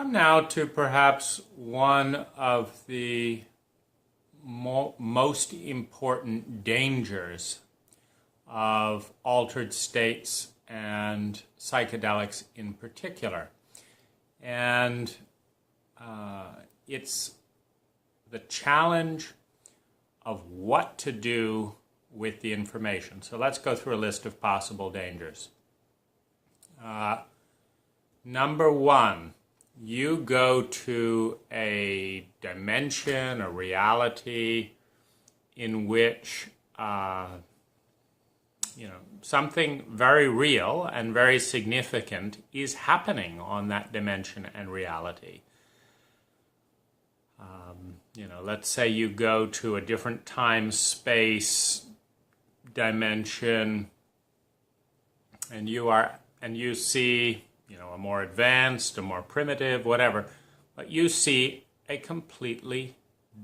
come now to perhaps one of the most important dangers of altered states and psychedelics in particular. And it's the challenge of what to do with the information. So let's go through a list of possible dangers. Number one, you go to a dimension, a reality in which something very real and very significant is happening on that dimension and reality. Let's say you go to a different time-space dimension, and you see, a more advanced, a more primitive, whatever, but you see a completely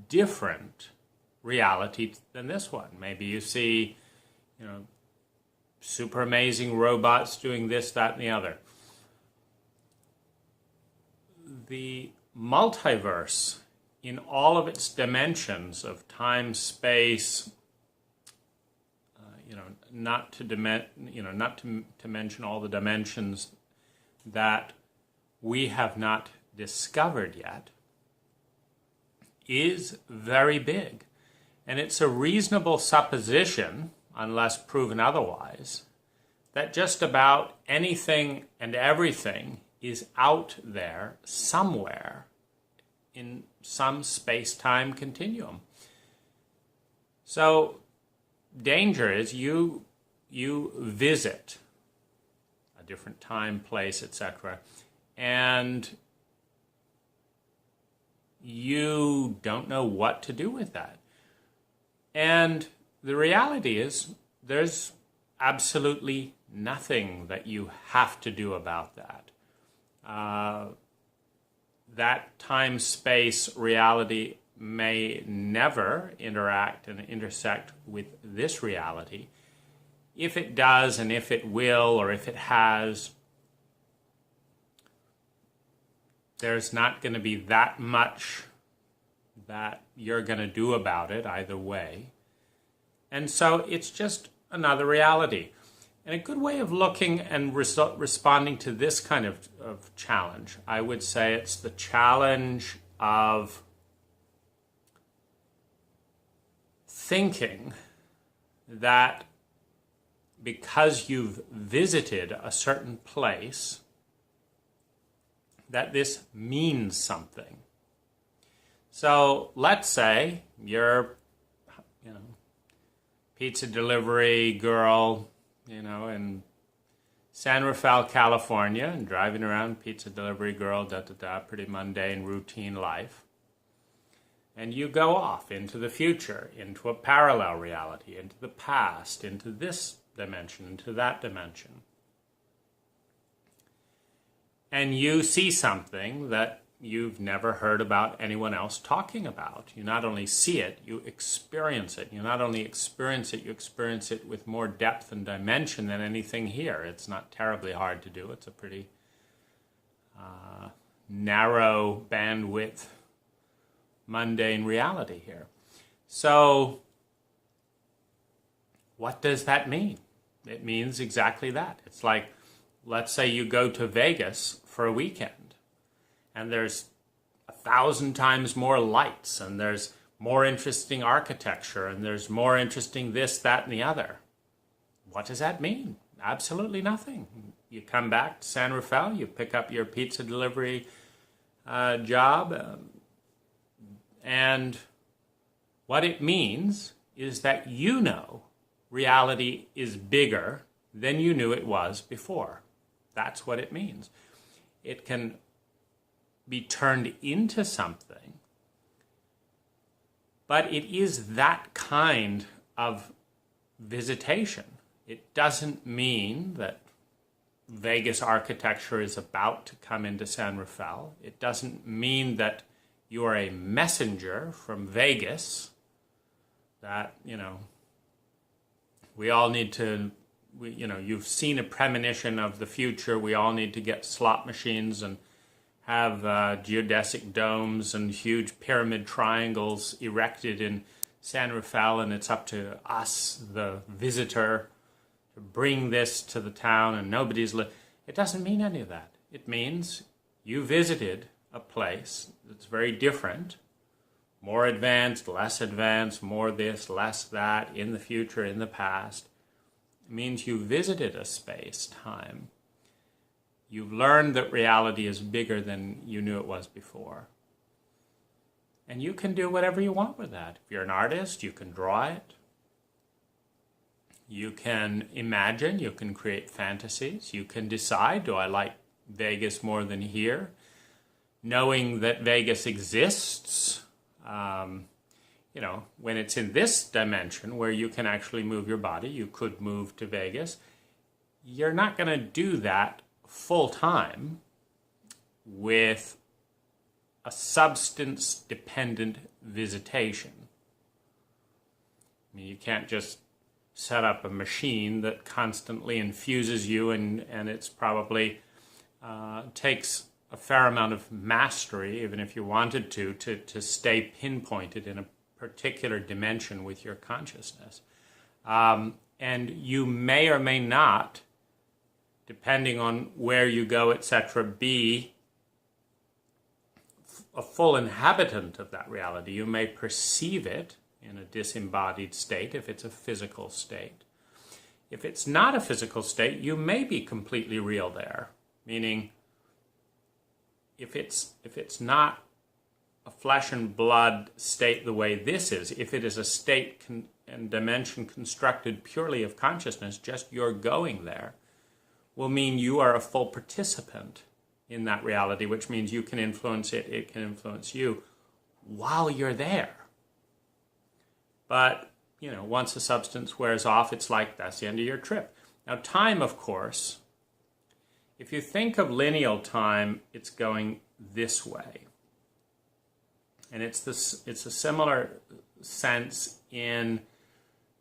different reality than this one. Maybe you see, super amazing robots doing this, that, and the other. The multiverse, in all of its dimensions of time, space, not to mention all the dimensions that we have not discovered yet, is very big. And it's a reasonable supposition, unless proven otherwise, that just about anything and everything is out there somewhere in some space-time continuum. So danger is you visit a different time, place, etc., and you don't know what to do with that. And the reality is there's absolutely nothing that you have to do about that. That time-space reality may never interact and intersect with this reality. If it does, and if it will, or if it has, there's not going to be that much that you're going to do about it either way. And so it's just another reality. And a good way of looking and responding to this kind of challenge, I would say it's the challenge of thinking that because you've visited a certain place, that this means something. So let's say you're, pizza delivery girl, in San Rafael, California, and driving around, pizza delivery girl, pretty mundane, routine life. And you go off into the future, into a parallel reality, into the past, into this dimension, into that dimension. And you see something that you've never heard about anyone else talking about. You not only see it, you experience it. You not only experience it, you experience it with more depth and dimension than anything here. It's not terribly hard to do. It's a pretty narrow bandwidth, mundane reality here. So what does that mean? It means exactly that. It's like, let's say you go to Vegas for a weekend, and there's 1,000 times more lights, and there's more interesting architecture, and there's more interesting this, that, and the other. What does that mean? Absolutely nothing. You come back to San Rafael, you pick up your pizza delivery job, and what it means is that reality is bigger than you knew it was before. That's what it means. It can be turned into something, but it is that kind of visitation. It doesn't mean that Vegas architecture is about to come into San Rafael. It doesn't mean that you're a messenger from Vegas, that, we all need to, you've seen a premonition of the future. We all need to get slot machines and have geodesic domes and huge pyramid triangles erected in San Rafael, and it's up to us, the visitor, to bring this to the town, and nobody's it doesn't mean any of that. It means you visited a place that's very different, more advanced, less advanced, more this, less that, in the future, in the past. It means you visited a space, time. You've learned that reality is bigger than you knew it was before. And you can do whatever you want with that. If you're an artist, you can draw it. You can imagine, you can create fantasies. You can decide, do I like Vegas more than here? Knowing that Vegas exists, when it's in this dimension where you can actually move your body, you could move to Vegas. You're not going to do that full time with a substance-dependent visitation. I mean, you can't just set up a machine that constantly infuses you, and it's probably takes a fair amount of mastery, even if you wanted to stay pinpointed in a particular dimension with your consciousness. And you may or may not, depending on where you go, etc., be a full inhabitant of that reality. You may perceive it in a disembodied state if it's a physical state. If it's not a physical state, you may be completely real there, meaning if it's not a flesh and blood state the way this is, if it is a state and dimension constructed purely of consciousness, just your going there will mean you are a full participant in that reality, which means you can influence it, it can influence you while you're there. But, once the substance wears off, it's like that's the end of your trip. Now, time, of course, if you think of lineal time, it's going this way. And it's a similar sense in,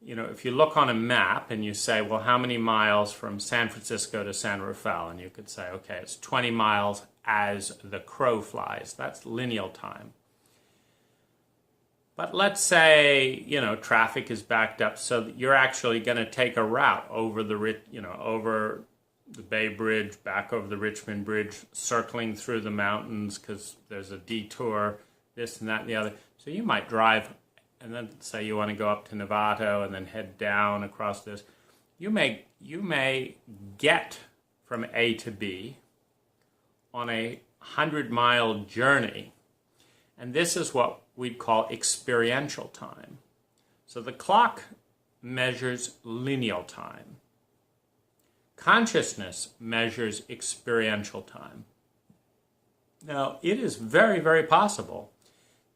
if you look on a map and you say, well, how many miles from San Francisco to San Rafael? And you could say, okay, it's 20 miles as the crow flies. That's lineal time. But let's say, traffic is backed up, so that you're actually going to take a route over over the Bay Bridge, back over the Richmond Bridge, circling through the mountains because there's a detour, this and that and the other. So you might drive, and then say you want to go up to Novato and then head down across this. You may get from A to B on a 100-mile journey, and this is what we'd call experiential time. So the clock measures lineal time. Consciousness measures experiential time. Now, it is very, very possible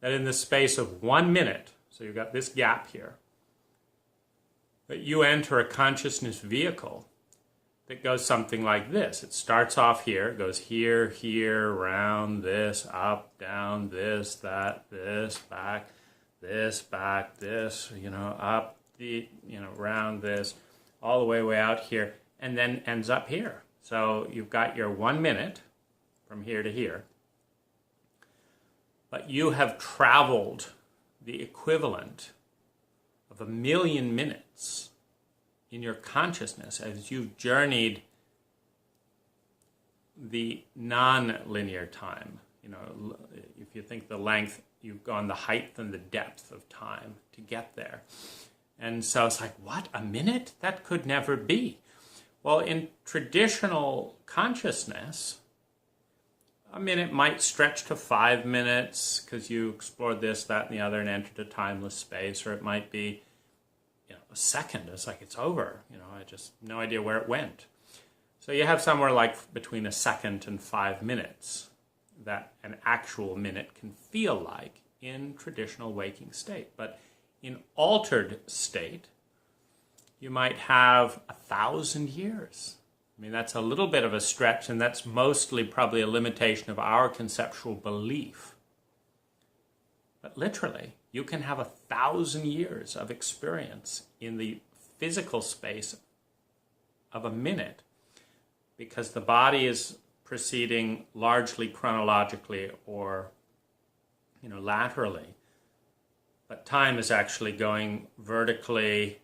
that in the space of 1 minute, so you've got this gap here, that you enter a consciousness vehicle that goes something like this. It starts off here, it goes here, here, round, this, up, down, this, that, this, back, this, up, round this, all the way out here, and then ends up here. So you've got your 1 minute from here to here, but you have traveled the equivalent of 1 million minutes in your consciousness as you've journeyed the non-linear time. If you think the length, you've gone the height and the depth of time to get there. And so it's like, what, a minute? That could never be. Well, in traditional consciousness, a minute might stretch to 5 minutes because you explored this, that, and the other and entered a timeless space, or it might be a second. It's like it's over. I just no idea where it went. So you have somewhere like between a second and 5 minutes that an actual minute can feel like in traditional waking state. But in altered state, you might have 1,000 years. I mean, that's a little bit of a stretch, and that's mostly probably a limitation of our conceptual belief. But literally, you can have 1,000 years of experience in the physical space of a minute, because the body is proceeding largely chronologically or, laterally. But time is actually going vertically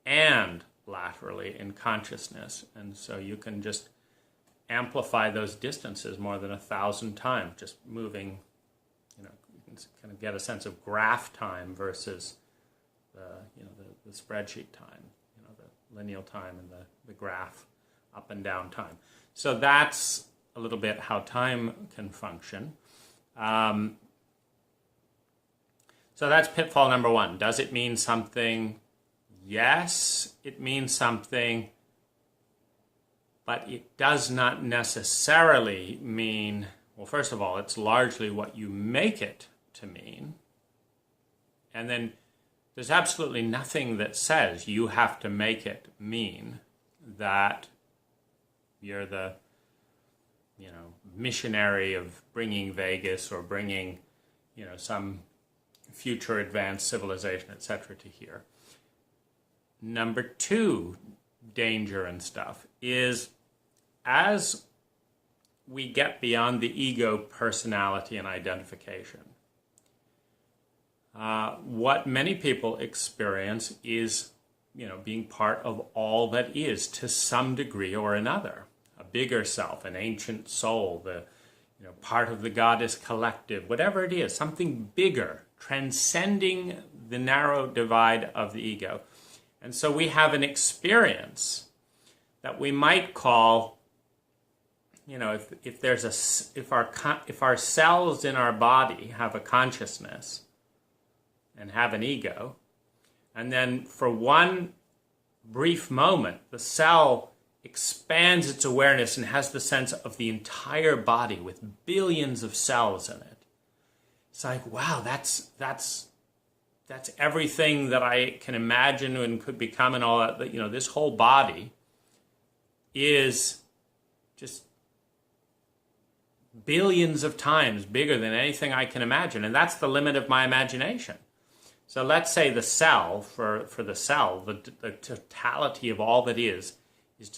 and laterally in consciousness. And so you can just amplify those distances more than 1,000 times, just moving, you can kind of get a sense of graph time versus the spreadsheet time, the lineal time and the graph up and down time. So that's a little bit how time can function. So that's pitfall number one. Does it mean something? Yes, it means something, but it does not necessarily mean, well, first of all, it's largely what you make it to mean. And then there's absolutely nothing that says you have to make it mean that you're the, missionary of bringing Vegas or bringing, some future advanced civilization, etc. to here. Number two danger and stuff is as we get beyond the ego, personality, and identification, what many people experience is, being part of all that is to some degree or another. A bigger self, an ancient soul, the part of the goddess collective, whatever it is, something bigger, transcending the narrow divide of the ego. And so we have an experience that we might call, if our cells in our body have a consciousness and have an ego, and then for one brief moment the cell expands its awareness and has the sense of the entire body with billions of cells in it. It's like, wow, that's everything that I can imagine and could become and all that. This whole body is just billions of times bigger than anything I can imagine. And that's the limit of my imagination. So let's say the cell, for the cell, the totality of all that is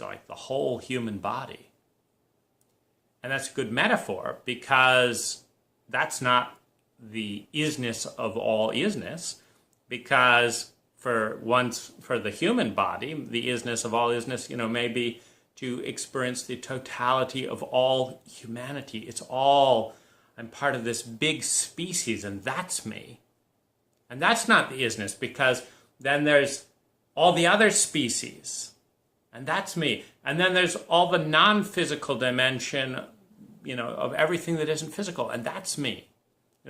like the whole human body. And that's a good metaphor because that's not the isness of all isness, because for the human body, the isness of all isness, may be to experience the totality of all humanity. I'm part of this big species, and that's me. And that's not the isness, because then there's all the other species, and that's me. And then there's all the non-physical dimension, of everything that isn't physical, and that's me.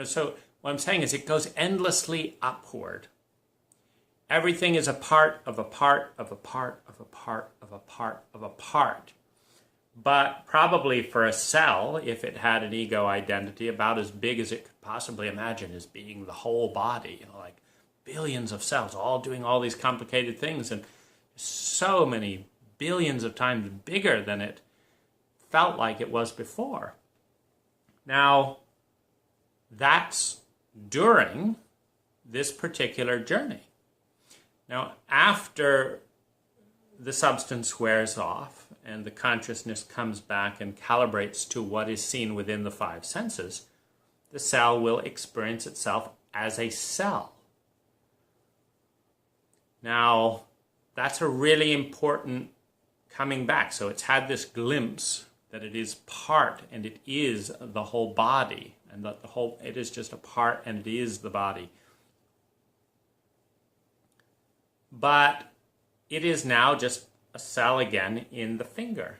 So what I'm saying is it goes endlessly upward. Everything is a part of a part of a part of a part of a part of a part. But probably for a cell, if it had an ego identity about as big as it could possibly imagine as being the whole body, like billions of cells all doing all these complicated things, and so many billions of times bigger than it felt like it was before. Now, that's during this particular journey. Now, after the substance wears off and the consciousness comes back and calibrates to what is seen within the five senses, the cell will experience itself as a cell. Now, that's a really important coming back. So it's had this glimpse that it is part and it is the whole body, and that it is just a part and it is the body. But it is now just a cell again in the finger.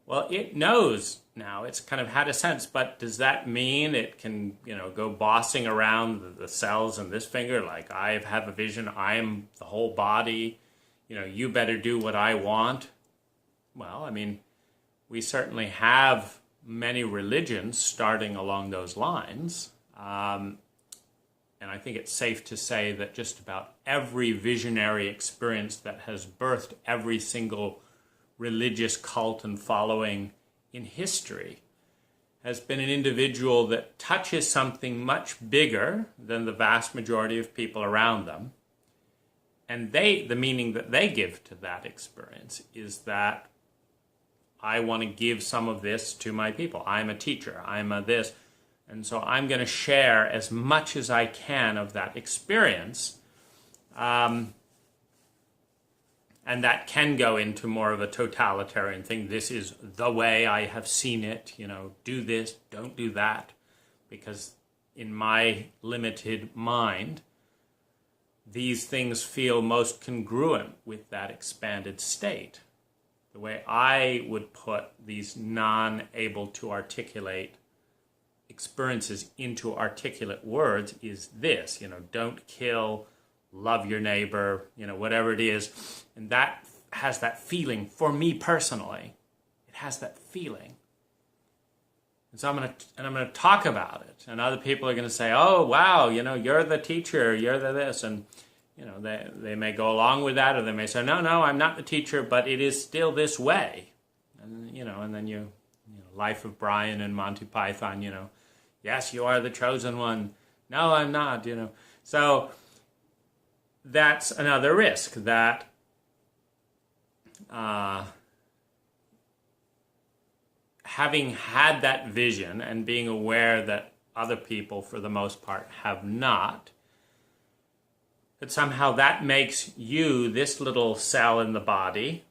Well, it knows now, it's kind of had a sense, but does that mean it can, go bossing around the cells in this finger like, I have a vision, I'm the whole body, you better do what I want? Well, we certainly have many religions starting along those lines. And I think it's safe to say that just about every visionary experience that has birthed every single religious cult and following in history has been an individual that touches something much bigger than the vast majority of people around them. And the meaning that they give to that experience is that I want to give some of this to my people. I'm a teacher. I'm a this. And so I'm going to share as much as I can of that experience. And that can go into more of a totalitarian thing. This is the way I have seen it. Do this, don't do that. Because in my limited mind, these things feel most congruent with that expanded state. The way I would put these non-able to articulate experiences into articulate words is this, don't kill, love your neighbor, whatever it is. And that has that feeling, for me personally, it has that feeling. And so I'm going to talk about it. And other people are going to say, oh, wow, you're the teacher, you're the this. And, they may go along with that, or they may say, no, I'm not the teacher, but it is still this way. And, and then Life of Brian and Monty Python, yes, you are the chosen one. No, I'm not, So that's another risk, that having had that vision and being aware that other people, for the most part, have not, that somehow that makes you, this little cell in the body,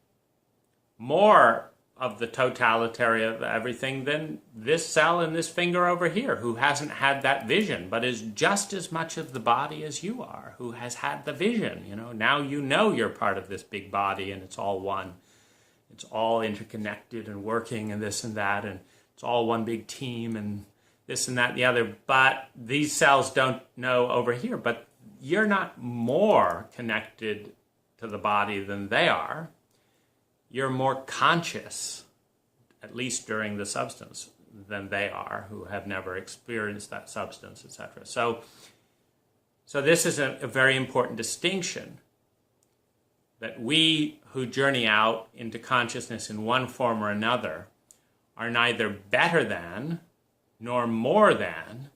more of the totality of everything than this cell in this finger over here, who hasn't had that vision, but is just as much of the body as you are, who has had the vision. Now you're part of this big body, and it's all one. It's all interconnected and working and this and that, and it's all one big team and this and that and the other. But these cells don't know over here. But you're not more connected to the body than they are. You're more conscious, at least during the substance, than they are, who have never experienced that substance, etc. So this is a very important distinction, that we who journey out into consciousness in one form or another are neither better than nor more than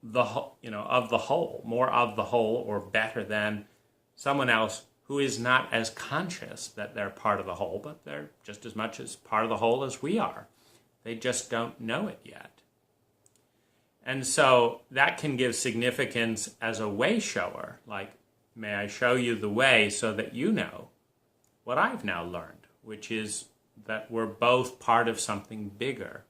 the of the whole, more of the whole, or better than someone else who is not as conscious that they're part of the whole, but they're just as much as part of the whole as we are. They just don't know it yet. And so that can give significance as a way shower, like, may I show you the way so that you know what I've now learned, which is that we're both part of something bigger.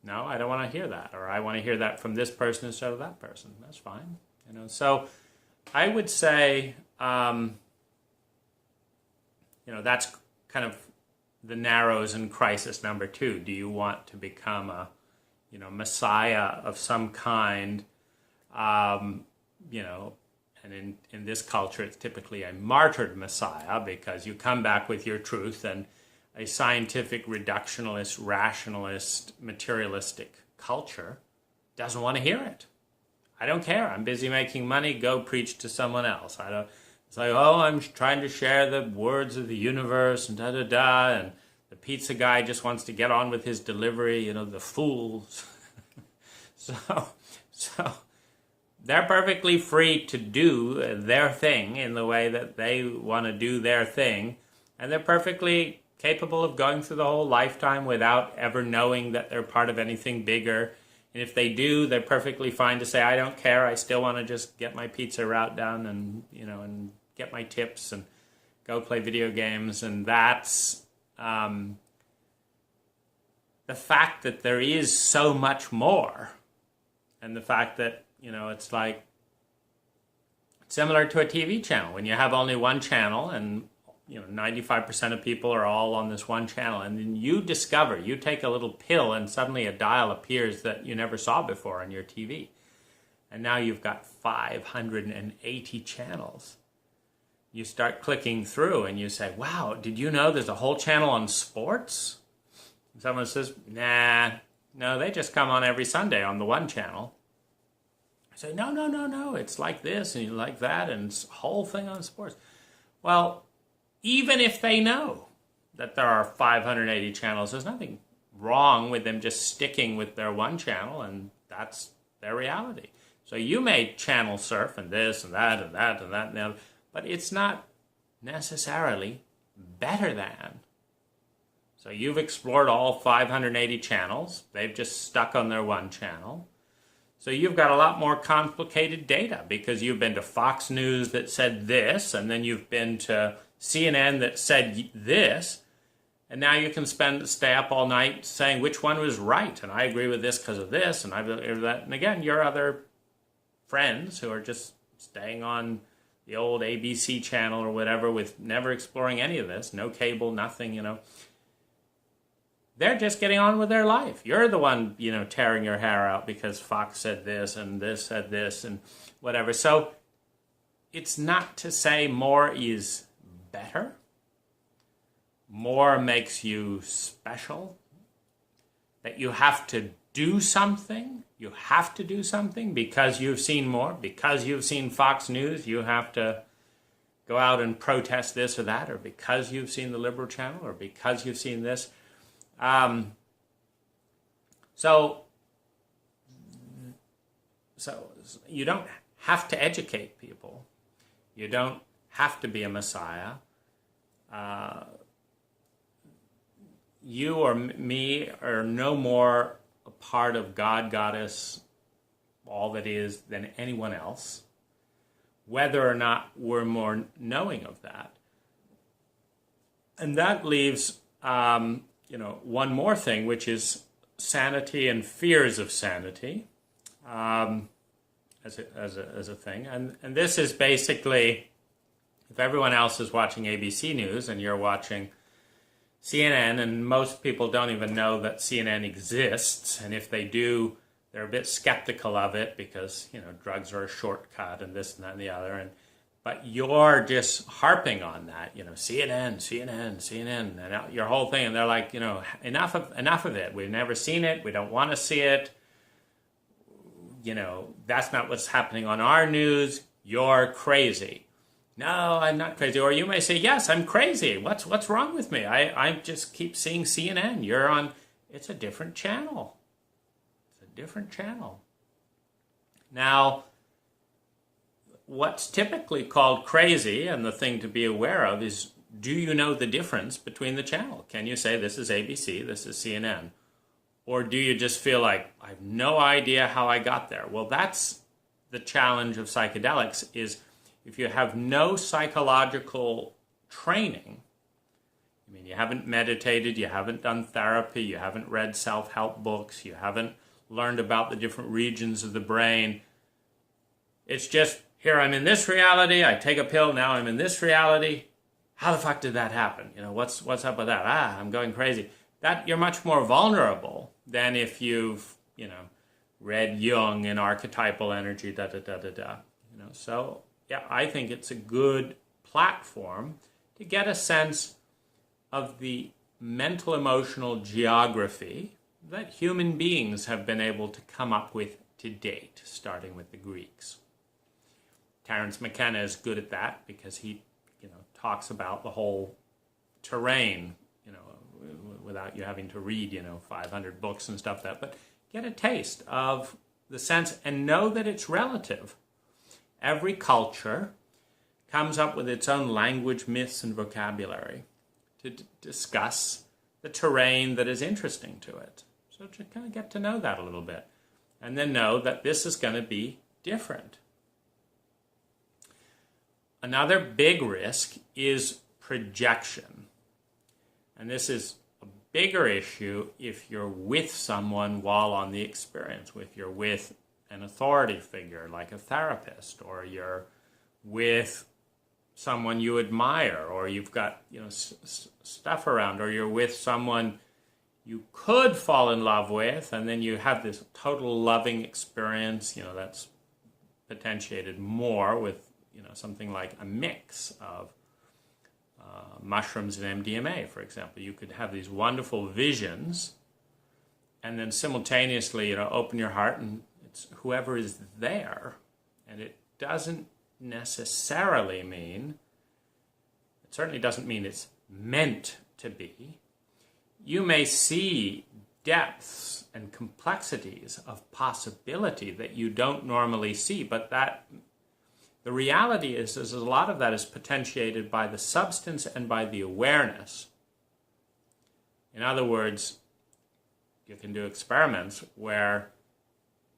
No, I don't want to hear that, or I want to hear that from this person instead of that person. That's fine. So I would say, that's kind of the narrows in crisis number 2. Do you want to become a, messiah of some kind? And in this culture, it's typically a martyred messiah, because you come back with your truth, and a scientific, reductionist, rationalist, materialistic culture doesn't want to hear it. I don't care. I'm busy making money. Go preach to someone else. It's like, oh, I'm trying to share the words of the universe and da-da-da, and the pizza guy just wants to get on with his delivery, the fools. So they're perfectly free to do their thing in the way that they want to do their thing, and they're perfectly capable of going through the whole lifetime without ever knowing that they're part of anything bigger. And if they do, they're perfectly fine to say, I don't care, I still want to just get my pizza route done and, and get my tips and go play video games. And that's the fact that there is so much more. And the fact that, it's like similar to a TV channel. When you have only one channel and 95% of people are all on this one channel, and then you take a little pill and suddenly a dial appears that you never saw before on your TV. And now you've got 580 channels. You start clicking through and you say, wow, did you know there's a whole channel on sports? And someone says, nah, no, they just come on every Sunday on the one channel. I say, no, it's like this and like that, and it's a whole thing on sports. Well, even if they know that there are 580 channels, there's nothing wrong with them just sticking with their one channel, and that's their reality. So you may channel surf and this and that and that and that and the other, but it's not necessarily better than So you've explored all 580 channels. They've just stuck on their one channel. So you've got a lot more complicated data because you've been to Fox News that said this, and then you've been to CNN that said this, and now you can stay up all night saying which one was right, and I agree with this because of this, and I agree with that. And again, your other friends who are just staying on the old ABC channel or whatever with never exploring any of this, no cable, nothing, they're just getting on with their life. You're the one, tearing your hair out because Fox said this and this said this and whatever. So it's not to say more is better. More makes you special. That you have to do something. You have to do something because you've seen more. Because you've seen Fox News, you have to go out and protest this or that. Or because you've seen the Liberal channel. Or because you've seen this. So you don't have to educate people. You don't have to be a messiah. You or me are no more a part of God, Goddess, all that is, than anyone else, whether or not we're more knowing of that. And that leaves one more thing, which is sanity and fears of sanity, as a thing. And this is basically, if everyone else is watching ABC News and you're watching CNN, and most people don't even know that CNN exists, and if they do, they're a bit skeptical of it because, drugs are a shortcut and this and that and the other, but you're just harping on that, CNN, and your whole thing, and they're like, enough of it. We've never seen it. We don't want to see it. That's not what's happening on our news. You're crazy. No, I'm not crazy. Or you may say, yes, I'm crazy. What's wrong with me? I just keep seeing CNN. You're on. It's a different channel. It's a different channel. Now, what's typically called crazy, and the thing to be aware of, is, do you know the difference between the channel? Can you say this is ABC, this is CNN? Or do you just feel like, I have no idea how I got there? Well, that's the challenge of psychedelics, is if you have no psychological training, you haven't meditated, you haven't done therapy, you haven't read self-help books, you haven't learned about the different regions of the brain. It's just, here I'm in this reality, I take a pill, now I'm in this reality. How the fuck did that happen? What's up with that? I'm going crazy. That you're much more vulnerable than if you've, read Jung and archetypal energy, So, yeah, I think it's a good platform to get a sense of the mental emotional geography that human beings have been able to come up with to date, starting with the Greeks. Terence McKenna is good at that because he, talks about the whole terrain, without you having to read, 500 books and stuff but get a taste of the sense and know that it's relative. Every culture comes up with its own language, myths, and vocabulary to discuss the terrain that is interesting to it. So to kind of get to know that a little bit. And then know that this is going to be different. Another big risk is projection. And this is a bigger issue if you're with someone while on the experience, if you're with an authority figure like a therapist, or you're with someone you admire, or you've got stuff around, or you're with someone you could fall in love with, and then you have this total loving experience, that's potentiated more with something like a mix of mushrooms and MDMA, for example. You could have these wonderful visions and then simultaneously, open your heart and it's whoever is there. And it doesn't necessarily mean, it certainly doesn't mean it's meant to be. You may see depths and complexities of possibility that you don't normally see, but that the reality is a lot of that is potentiated by the substance and by the awareness In other words, you can do experiments where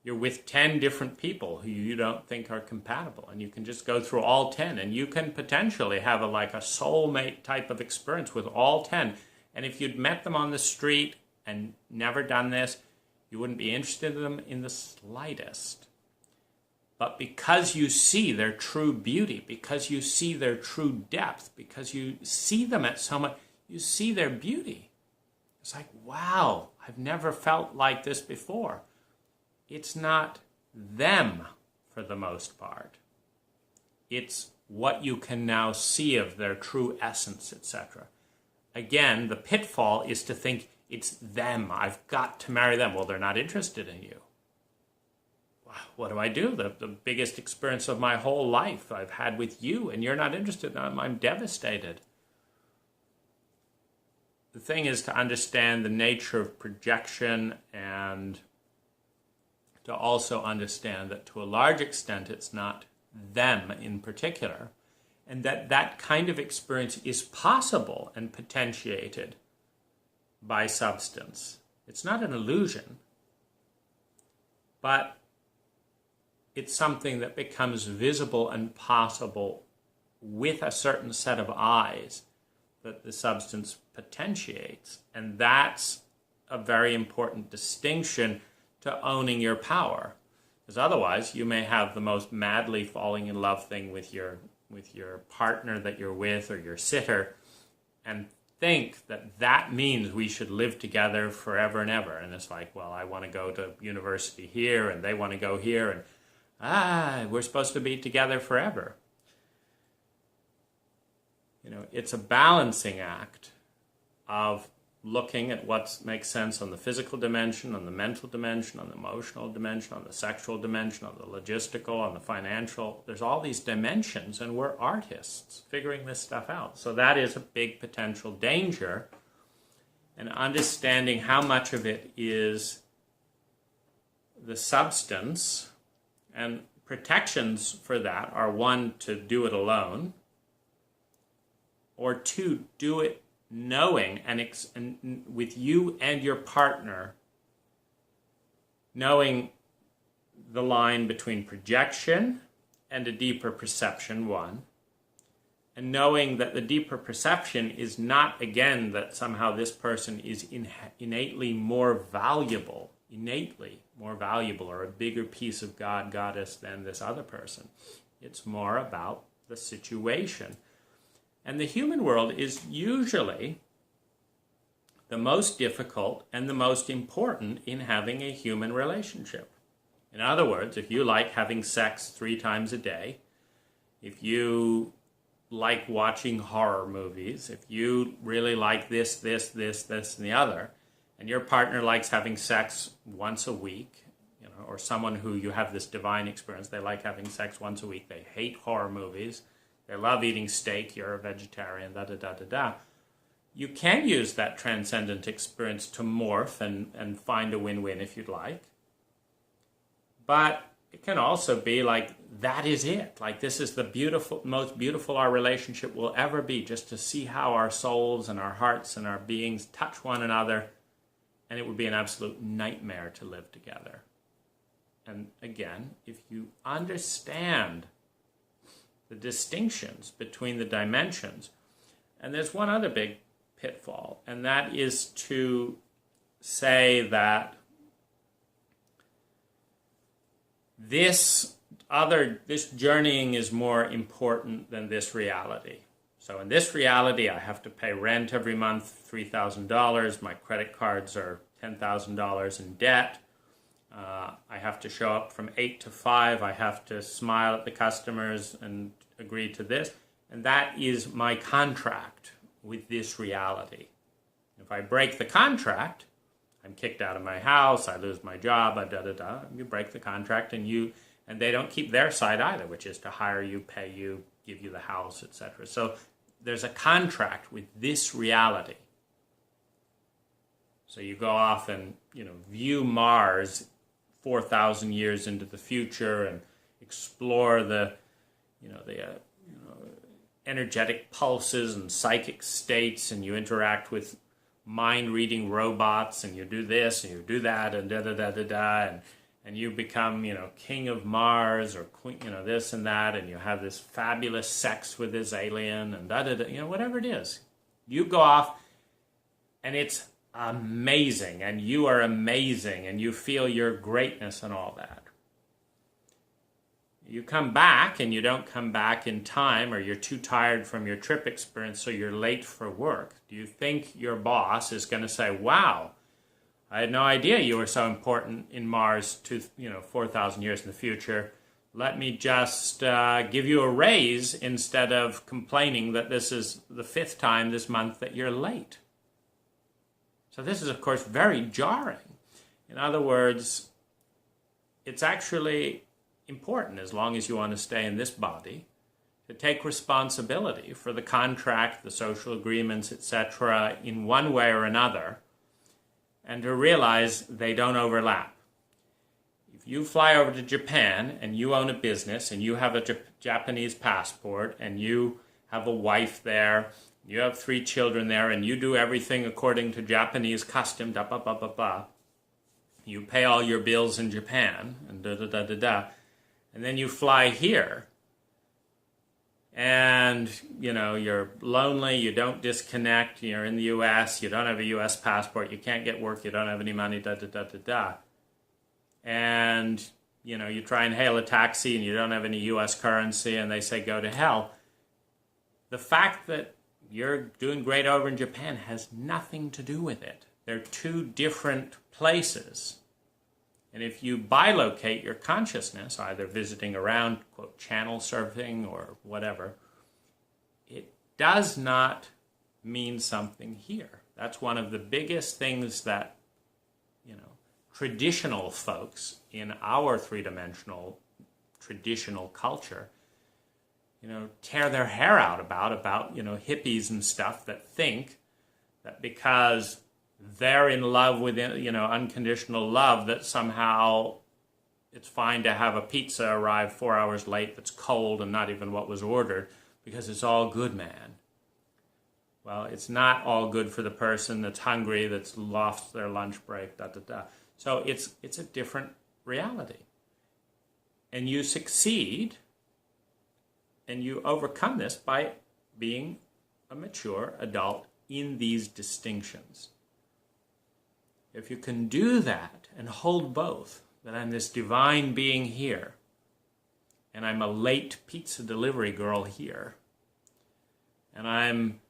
you're with 10 different people who you don't think are compatible, and you can just go through all 10, and you can potentially have a soulmate type of experience with all 10. And if you'd met them on the street and never done this, you wouldn't be interested in them in the slightest. But because you see their true beauty, because you see their true depth, because you see them at so much, you see their beauty. It's like, wow, I've never felt like this before. It's not them for the most part. It's what you can now see of their true essence, etc. Again, the pitfall is to think it's them. I've got to marry them. Well, they're not interested in you. What do I do? The biggest experience of my whole life I've had with you, and you're not interested. I'm devastated. The thing is to understand the nature of projection, and to also understand that to a large extent it's not them in particular, and that that kind of experience is possible and potentiated by substance. It's not an illusion, but it's something that becomes visible and possible with a certain set of eyes that the substance potentiates. And that's a very important distinction to owning your power. Because otherwise you may have the most madly falling in love thing with your partner that you're with, or your sitter, and think that that means we should live together forever and ever. And it's like, well, I want to go to university here, and they want to go here, and we're supposed to be together forever. It's a balancing act of looking at what makes sense on the physical dimension, on the mental dimension, on the emotional dimension, on the sexual dimension, on the logistical, on the financial. There's all these dimensions, and we're artists figuring this stuff out. So that is a big potential danger, and understanding how much of it is the substance. And protections for that are, one, to do it alone, or two, do it knowing and with you and your partner, knowing the line between projection and a deeper perception, one, and knowing that the deeper perception is not, again, that somehow this person is innately more valuable, or a bigger piece of God, goddess than this other person. It's more about the situation. And the human world is usually the most difficult and the most important in having a human relationship. In other words, if you like having sex 3 times a day, if you like watching horror movies, if you really like this, and the other, and your partner likes having sex once a week, or someone who you have this divine experience, they like having sex once a week, they hate horror movies, they love eating steak, you're a vegetarian, you can use that transcendent experience to morph and find a win-win if you'd like. But it can also be like, that is it. Like, this is the most beautiful our relationship will ever be, just to see how our souls and our hearts and our beings touch one another. And it would be an absolute nightmare to live together. And again, if you understand the distinctions between the dimensions, and there's one other big pitfall, and that is to say that this journeying is more important than this reality. So in this reality, I have to pay rent every month, $3,000. My credit cards are $10,000 in debt. I have to show up from 8 to 5. I have to smile at the customers and agree to this. And that is my contract with this reality. If I break the contract, I'm kicked out of my house, I lose my job, You break the contract, and they don't keep their side either, which is to hire you, pay you, give you the house, etc. So there's a contract with this reality. So you go off and view Mars 4,000 years into the future and explore the energetic pulses and psychic states, and you interact with mind-reading robots, and you do this and you do that and da-da-da-da-da, and you become, king of Mars or queen, this and that, and you have this fabulous sex with this alien and da-da-da, whatever it is. You go off and it's amazing, and you are amazing, and you feel your greatness and all that. You come back and you don't come back in time, or you're too tired from your trip experience, so you're late for work. Do you think your boss is going to say, wow, I had no idea you were so important in Mars 4,000 years in the future. Let me just give you a raise instead of complaining that this is the 5th time this month that you're late. So this is, of course, very jarring. In other words, it's actually important, as long as you want to stay in this body, to take responsibility for the contract, the social agreements, etc., in one way or another, and to realize they don't overlap. If you fly over to Japan and you own a business and you have a Japanese passport and you have a wife there, you have 3 children there, and you do everything according to Japanese custom, you pay all your bills in Japan, and and then you fly here, and you're lonely, you don't disconnect, you're in the U.S., you don't have a U.S. passport, you can't get work, you don't have any money, and you try and hail a taxi and you don't have any U.S. currency, and they say go to hell. The fact that you're doing great over in Japan has nothing to do with it. They're 2 different places. And if you bilocate your consciousness, either visiting around, quote, channel surfing or whatever, it does not mean something here. That's one of the biggest things that, traditional folks in our 3-dimensional traditional culture, tear their hair out about, hippies and stuff that think that because they're in love with, unconditional love, that somehow it's fine to have a pizza arrive 4 hours late that's cold and not even what was ordered, because it's all good, man. Well, it's not all good for the person that's hungry, that's lost their lunch break, So it's a different reality. And you succeed and you overcome this by being a mature adult in these distinctions. If you can do that and hold both, that I'm this divine being here, and I'm a late pizza delivery girl here, and I'm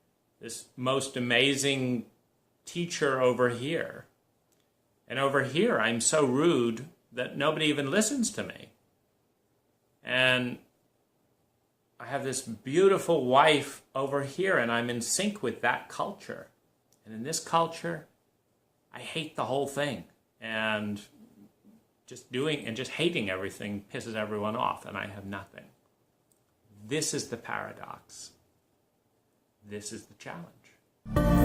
this most amazing teacher over here, and over here I'm so rude that nobody even listens to me, and I have this beautiful wife over here, and I'm in sync with that culture. And in this culture, I hate the whole thing. And just hating everything pisses everyone off, and I have nothing. This is the paradox. This is the challenge.